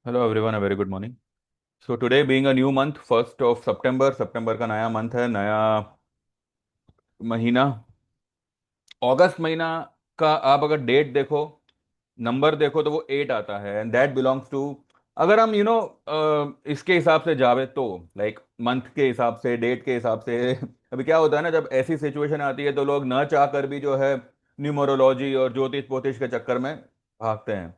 Hello everyone, a very good morning. So today being a new month, 1 सितंबर, सितंबर का नया month है, नया महीना। अगस्त महीना का आप अगर डेट देखो, नंबर देखो तो वो 8 आता है, एंड दैट बिलोंग्स टू, अगर हम इसके हिसाब से जावे तो, लाइक मंथ के हिसाब से, डेट के हिसाब से अभी क्या होता है ना, जब ऐसी सिचुएशन आती है तो लोग न चाह कर भी जो है न्यूमरोलॉजी और ज्योतिष पोतिश के चक्कर में भागते हैं।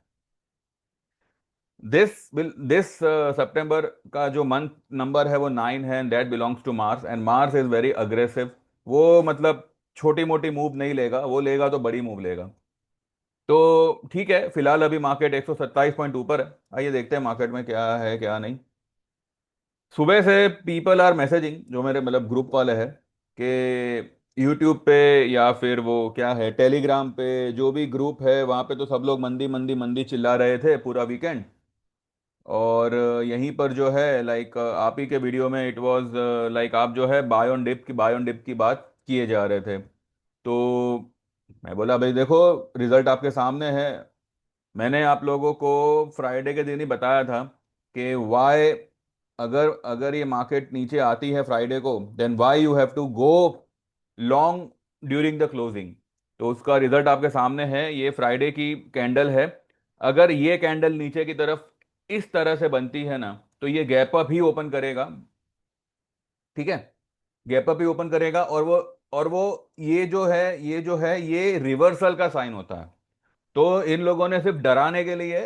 दिस सितंबर का जो मंथ नंबर है वो 9 है, and that belongs to Mars, and Mars is very aggressive. वो मतलब छोटी मोटी मूव नहीं लेगा, वो लेगा तो बड़ी मूव लेगा। तो ठीक है, फिलहाल अभी मार्केट 127 पॉइंट ऊपर है। आइए देखते हैं मार्केट में क्या है क्या नहीं। सुबह से पीपल आर मैसेजिंग, जो मेरे मतलब ग्रुप वाले हैं, कि यूट्यूब पे या फिर वो क्या है टेलीग्राम पे, जो भी ग्रुप है वहां पे, तो सब लोग मंदी मंदी मंदी चिल्ला रहे थे पूरा वीकेंड। और यहीं पर जो है लाइक आप ही के वीडियो में इट वाज लाइक आप जो है बाय ऑन डिप की बात किए जा रहे थे। तो मैं बोला भाई देखो, रिजल्ट आपके सामने है। मैंने आप लोगों को फ्राइडे के दिन ही बताया था कि वाई, अगर अगर ये मार्केट नीचे आती है फ्राइडे को, then why you have to go long during the closing. तो उसका रिजल्ट आपके सामने है, ये फ्राइडे की कैंडल है। अगर ये कैंडल नीचे की तरफ इस तरह से बनती है ना, तो ये गैप अप ही ओपन करेगा। ठीक है, गैप अप ही ओपन करेगा, और वो ये रिवर्सल का साइन होता है। तो इन लोगों ने सिर्फ डराने के लिए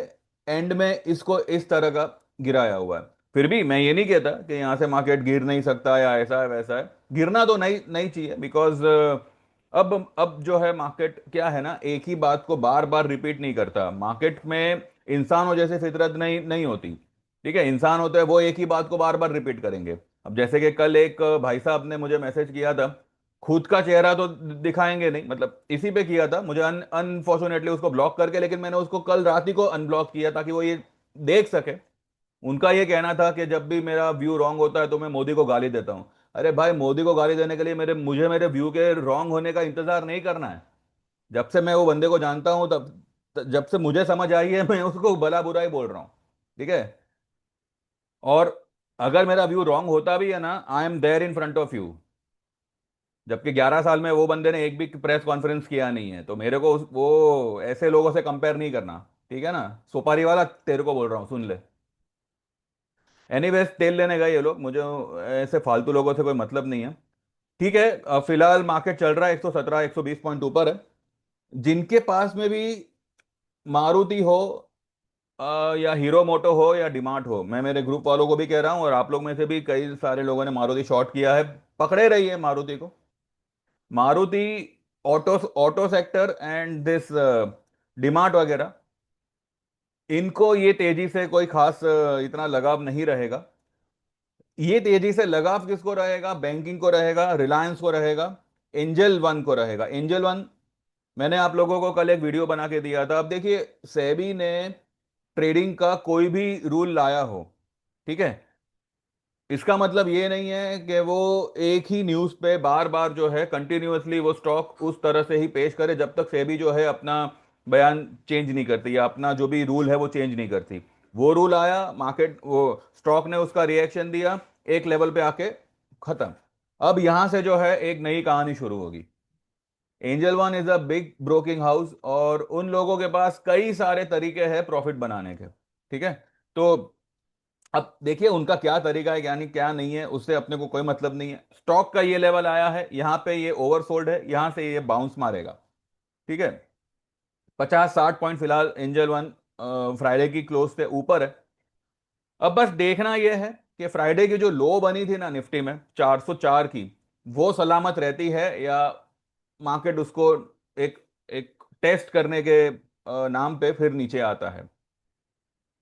एंड में इसको इस तरह का गिराया हुआ है। फिर भी मैं ये नहीं कहता कि यहां से मार्केट गिर नहीं सकता या ऐसा है वैसा है। गिरना तो नहीं नहीं चाहिए, बिकॉज अब जो है मार्केट क्या है ना, एक ही बात को बार बार रिपीट नहीं करता मार्केट में। इंसानों जैसे फितरत नहीं नहीं होती। ठीक है, इंसान होते हैं वो एक ही बात को बार बार रिपीट करेंगे। अब जैसे कि कल एक भाई साहब ने मुझे मैसेज किया था, खुद का चेहरा तो दिखाएंगे नहीं, मतलब इसी पे किया था मुझे, अनफॉर्चुनेटली उसको ब्लॉक करके, लेकिन मैंने उसको कल रात ही को अनब्लॉक किया ताकि वो ये देख सके। उनका ये कहना था कि जब भी मेरा व्यू रॉन्ग होता है तो मैं मोदी को गाली देता हूं। अरे भाई, मोदी को गाली देने के लिए मेरे व्यू के रॉन्ग होने का इंतजार नहीं करना है। जब से मैं वो बंदे को जानता हूं, जब से मुझे समझ आई है, मैं उसको भला बुरा ही बोल रहा हूं। ठीक है। और अगर मेरा व्यू रॉन्ग होता भी है ना, I am there in front of you. जबकि 11 साल में वो बंदे ने एक भी प्रेस कॉन्फ्रेंस किया नहीं है, तो मेरे को वो ऐसे लोगों से कंपेयर नहीं करना। ठीक है ना, सुपारी वाला तेरे को बोल रहा हूँ, सुन ले। एनीवेज, तेल लेने गए ये लोग, मुझे ऐसे फालतू लोगों से कोई मतलब नहीं है। ठीक है, फिलहाल मार्केट चल रहा है 117 120 पॉइंट ऊपर है। जिनके पास में भी मारुति हो, या हीरो मोटो हो या डिमार्ट हो, मैं मेरे ग्रुप वालों को भी कह रहा हूं, और आप लोग में से भी कई सारे लोगों ने मारुति शॉर्ट किया है, पकड़े रहिए मारुति को। Maruti, auto auto sector and this DMart वगैरह, इनको ये तेजी से कोई खास इतना लगाव नहीं रहेगा। ये तेजी से लगाव किसको रहेगा? बैंकिंग को रहेगा, रिलायंस को रहेगा, एंजल वन को रहेगा। एंजल वन, मैंने आप लोगों को कल एक वीडियो बना के दिया था। अब देखिए, सेबी ने ट्रेडिंग का कोई भी रूल लाया हो, ठीक है, इसका मतलब ये नहीं है कि वो एक ही न्यूज पे बार बार जो है कंटिन्यूअसली वो स्टॉक उस तरह से ही पेश करे, जब तक सेबी जो है अपना बयान चेंज नहीं करती या अपना जो भी रूल है वो चेंज नहीं करती। वो रूल आया, मार्केट वो स्टॉक ने उसका रिएक्शन दिया, एक लेवल पे आके खत्म। अब यहां से जो है एक नई कहानी शुरू होगी। Angel one is a big broking house, और उन लोगों के पास कई सारे तरीके हैं प्रॉफिट बनाने के। ठीक है। तो अब देखिए उनका क्या तरीका है, यानी क्या नहीं है, उससे अपने को कोई मतलब नहीं है। स्टॉक का ये लेवल आया है, यहां पे ये ओवरसोल्ड है, यहां से ये बाउंस मारेगा। ठीक है। 50-60 पॉइंट फिलहाल एंजल वन फ्राइडे की क्लोज से ऊपर है। अब बस देखना यह है कि फ्राइडे की जो लो बनी थी ना निफ्टी में 404 की, वो सलामत रहती है, या मार्केट उसको एक एक टेस्ट करने के नाम पे फिर नीचे आता है।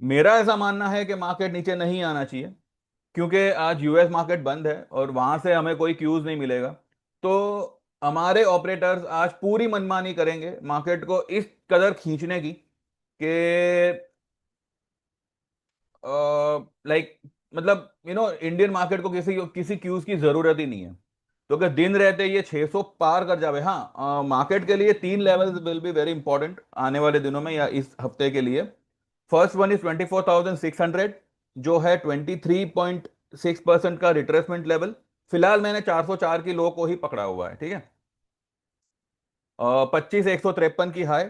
मेरा ऐसा मानना है कि मार्केट नीचे नहीं आना चाहिए, क्योंकि आज यूएस मार्केट बंद है और वहां से हमें कोई क्यूज नहीं मिलेगा। तो हमारे ऑपरेटर्स आज पूरी मनमानी करेंगे मार्केट को इस कदर खींचने की कि लाइक, मतलब इंडियन मार्केट को किसी किसी क्यूज की जरूरत ही नहीं है। तो अगर दिन रहते ये 600 पार कर जावे, हाँ, मार्केट के लिए 3 levels will be very important आने वाले दिनों में या इस हफ्ते के लिए। फर्स्ट वन इज 24,600, जो है 23.6% का रिट्रेसमेंट लेवल। फिलहाल मैंने 404 की लो को ही पकड़ा हुआ है, ठीक है। 25,153 की हाई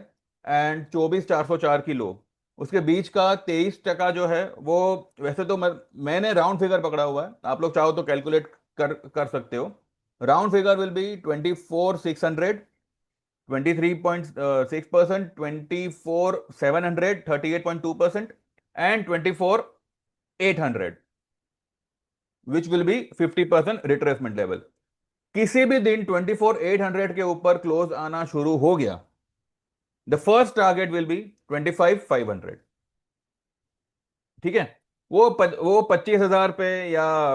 एंड 24,404 की लो। उसके बीच का 23% जो है वो, वैसे तो मैंने राउंड फिगर पकड़ा हुआ है, आप लोग चाहो तो कैलकुलेट कर सकते हो। Round figure will be 24,600, 23.6%, 24,700, 38.2%, and 24,800, which will be 50% retracement level. किसी भी दिन 24,800 के ऊपर क्लोज आना शुरू हो गया, the first target will be 25,500, ठीक है। वो 25,000 पे या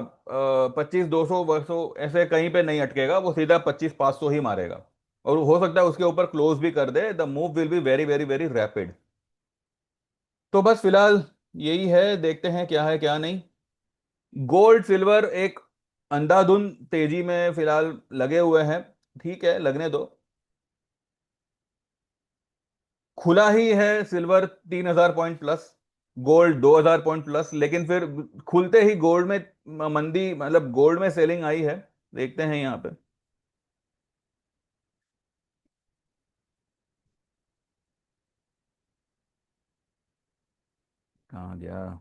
25,200 वर्षों ऐसे कहीं पे नहीं अटकेगा, वो सीधा 25,500 ही मारेगा, और हो सकता है उसके ऊपर क्लोज भी कर दे। The move will be very very very rapid. तो बस फिलहाल यही है, देखते हैं क्या है क्या नहीं। गोल्ड सिल्वर एक अंधाधुंध तेजी में फिलहाल लगे हुए हैं, ठीक है, लगने दो। खुला ही है silver 3,000 point plus, gold 2,000 point plus, लेकिन फिर खुलते ही गोल्ड में मंदी, मतलब गोल्ड में सेलिंग आई है। देखते हैं यहाँ पे। कहाँ गया?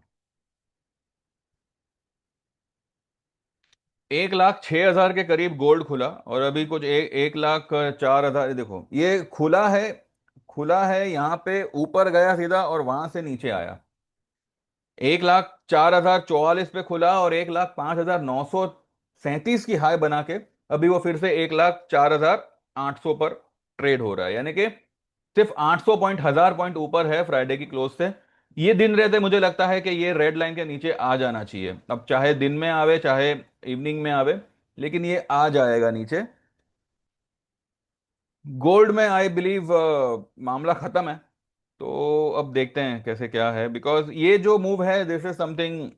1,06,000 के करीब गोल्ड खुला, और अभी कुछ 1,04,000, देखो ये खुला है। खुला है यहाँ पे, ऊपर गया सीधा और वहां से नीचे आया। 1,04,044 पे खुला और 1,05,937 की हाई बना के अभी वो फिर से 1,04,800 पर ट्रेड हो रहा है, यानी कि सिर्फ 800 पॉइंट, 1,000 पॉइंट ऊपर है फ्राइडे की क्लोज से। ये दिन रहते मुझे लगता है कि ये रेड लाइन के नीचे आ जाना चाहिए, अब चाहे दिन में आवे चाहे इवनिंग में आवे, लेकिन ये आ जाएगा नीचे। गोल्ड में आई बिलीव मामला खत्म है। तो अब देखते हैं कैसे क्या है, बिकॉज ये जो मूव है दिस इज समथिंग,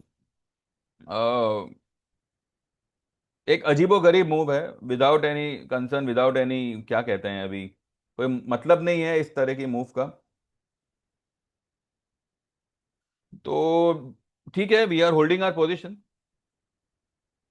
एक अजीबो गरीब मूव है, without any concern, without any, क्या कहते हैं अभी, कोई मतलब नहीं है इस तरह की मूव का। तो ठीक है, we are holding our position.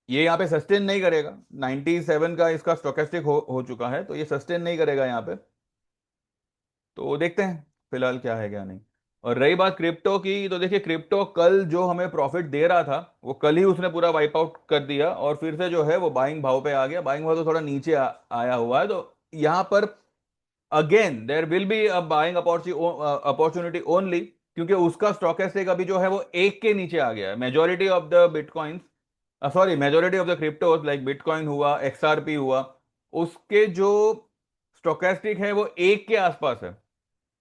ये यहाँ पे सस्टेन नहीं करेगा, 97 का इसका स्टोकेस्टिक हो चुका है, तो ये सस्टेन नहीं करेगा यहाँ पे। तो देखते हैं फिलहाल क्या है क्या नहीं। और रही बात क्रिप्टो की, तो देखिए क्रिप्टो कल जो हमें प्रॉफिट दे रहा था, वो कल ही उसने पूरा वाइप आउट कर दिया, और फिर से जो है वो बाइंग भाव पे आ गया। बाइंग भाव तो थोड़ा नीचे आया हुआ है, तो यहाँ पर again there will be a buying opportunity only, क्योंकि उसका स्टॉकेस्टिक अभी जो है वो एक के नीचे आ गया है। Majority of the bitcoins, sorry, majority of the cryptos like bitcoin हुआ, एक्सआरपी हुआ, उसके जो स्टोकेस्टिक है वो एक के आसपास है,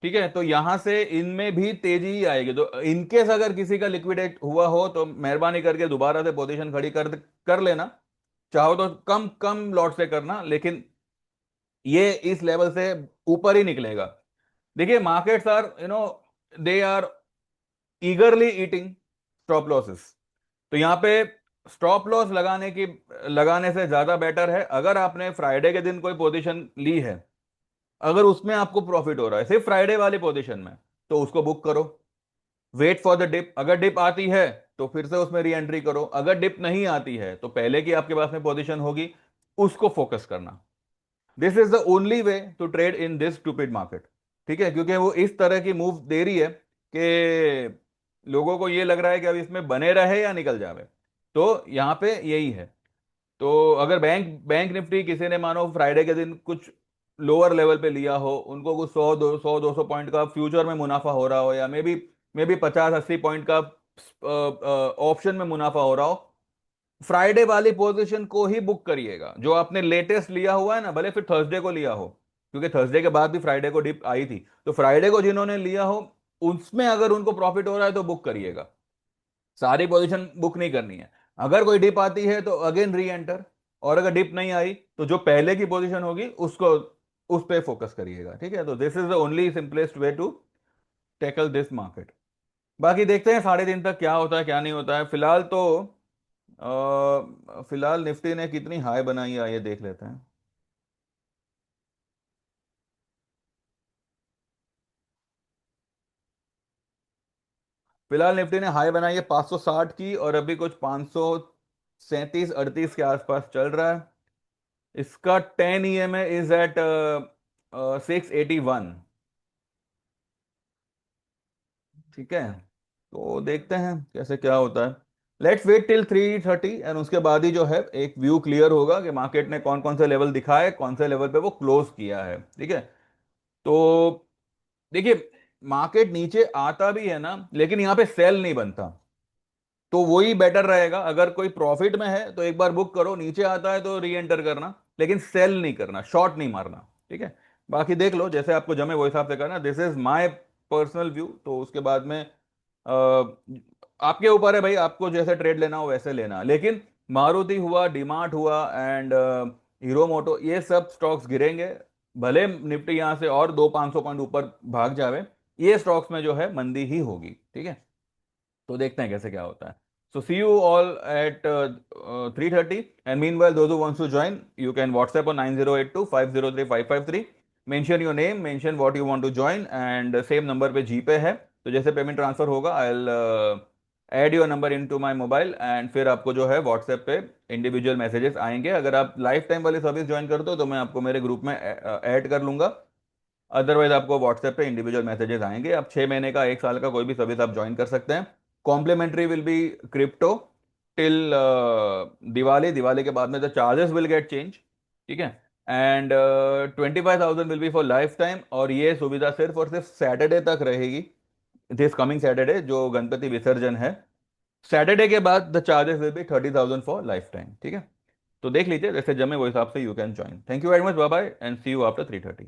ठीक है। तो यहां से इनमें भी तेजी ही आएगी, तो इनकेस अगर किसी का लिक्विडेट हुआ हो तो मेहरबानी करके दोबारा से पोजीशन खड़ी कर कर लेना। चाहो तो कम कम लॉट से करना, लेकिन ये इस लेवल से ऊपर ही निकलेगा। देखिए markets are, they are eagerly eating stop losses. तो यहाँ पे स्टॉप लॉस लगाने से ज्यादा बेटर है, अगर आपने फ्राइडे के दिन कोई पोजीशन ली है, अगर उसमें आपको प्रॉफिट हो रहा है सिर्फ फ्राइडे वाली पोजीशन में, तो उसको बुक करो। वेट फॉर द डिप, अगर डिप आती है तो फिर से उसमें री एंट्री करो, अगर डिप नहीं आती है तो पहले की आपके पास में पोजीशन होगी, उसको फोकस करना। This is the only way to trade in this stupid market, ठीक है, क्योंकि वो इस तरह की मूव दे रही है कि लोगों को ये लग रहा है कि अब इसमें बने रहे या निकल जावे। तो यहां पे यही है। तो अगर बैंक बैंक निफ्टी किसी ने मानो फ्राइडे के दिन कुछ लोअर लेवल पे लिया हो, उनको कुछ 100 200 पॉइंट का फ्यूचर में मुनाफा हो रहा हो, या मे बी 50 80 पॉइंट का ऑप्शन में मुनाफा हो रहा हो, फ्राइडे वाली पोजीशन को ही बुक करिएगा, जो आपने लेटेस्ट लिया हुआ है ना, भले फिर थर्सडे को लिया हो, क्योंकि थर्सडे के बाद भी फ्राइडे को डिप आई थी। तो फ्राइडे को जिन्होंने लिया हो, उसमें अगर उनको प्रॉफिट हो रहा है तो बुक करिएगा, सारी पोजीशन बुक नहीं करनी है। अगर कोई डिप आती है तो अगेन री एंटर, और अगर डिप नहीं आई तो जो पहले की पोजीशन होगी उसको, उस पे फोकस करिएगा, ठीक है। तो this is the only simplest way to tackle this market. बाकी देखते हैं 3.5 दिन तक क्या होता है क्या नहीं होता है। फिलहाल तो फिलहाल निफ्टी ने कितनी हाई बनाई है ये देख लेते हैं। फिलहाल निफ्टी ने हाई बनाई है 560 की, और अभी कुछ 537 38 के आसपास चल रहा है। इसका 10 EMA इज एट 681। ठीक है, तो देखते हैं कैसे क्या होता है। लेट्स वेट टिल 330, एंड उसके बाद ही जो है एक व्यू क्लियर होगा कि मार्केट ने कौन कौन से लेवल दिखाए, कौन से लेवल पे वो क्लोज किया है। ठीक है, तो देखिए, मार्केट नीचे आता भी है ना, लेकिन यहां पे सेल नहीं बनता। तो वही बेटर रहेगा, अगर कोई प्रॉफिट में है तो एक बार बुक करो, नीचे आता है तो री एंटर करना, लेकिन सेल नहीं करना, शॉर्ट नहीं मारना। ठीक है, बाकी देख लो जैसे आपको जमे वो हिसाब से करना। This is my personal view. तो उसके बाद में आपके ऊपर है भाई, आपको जैसे ट्रेड लेना हो वैसे लेना, लेकिन मारुति हुआ, डीमार्ट हुआ, एंड हीरो मोटो, ये सब स्टॉक्स गिरेंगे। भले निफ्टी यहां से और 200 500 पॉइंट ऊपर भाग जावे, ये स्टॉक्स में जो है मंदी ही होगी। ठीक है, तो देखते हैं कैसे क्या होता है। So see you all at 3:30, and mean well those who wants to join, you can WhatsApp on 9082 503 553। Mention your name, mention what you want to join, and same number पे जी पे है। तो जैसे payment transfer होगा, I will add your number in to my mobile, and फिर आपको जो है WhatsApp पे इंडिविजुअल मैसेजेस आएंगे। अगर आप लाइफ टाइम वाली सर्विस ज्वाइन करते हो तो मैं आपको मेरे ग्रुप में ऐड कर लूंगा। अदरवाइज आपको व्हाट्सएप पे इंडिविजुअल मैसेजेस आएंगे। आप 6 महीने का, 1 साल का, कोई भी सर्विस आप ज्वाइन कर सकते हैं। Complimentary will be crypto till Diwali. Diwali के बाद में the charges will get change. ठीक है, and 25,000 will be for lifetime, और ये सुविधा सिर्फ और सिर्फ सैटरडे तक रहेगी। दिस कमिंग सैटरडे जो गणपति विसर्जन है, सैटरडे के बाद the charges will be 30,000 for life time. ठीक है, तो देख लीजिए जैसे जमे वो हिसाब से you can join. Thank you very much, bye bye, and see you after 3:30।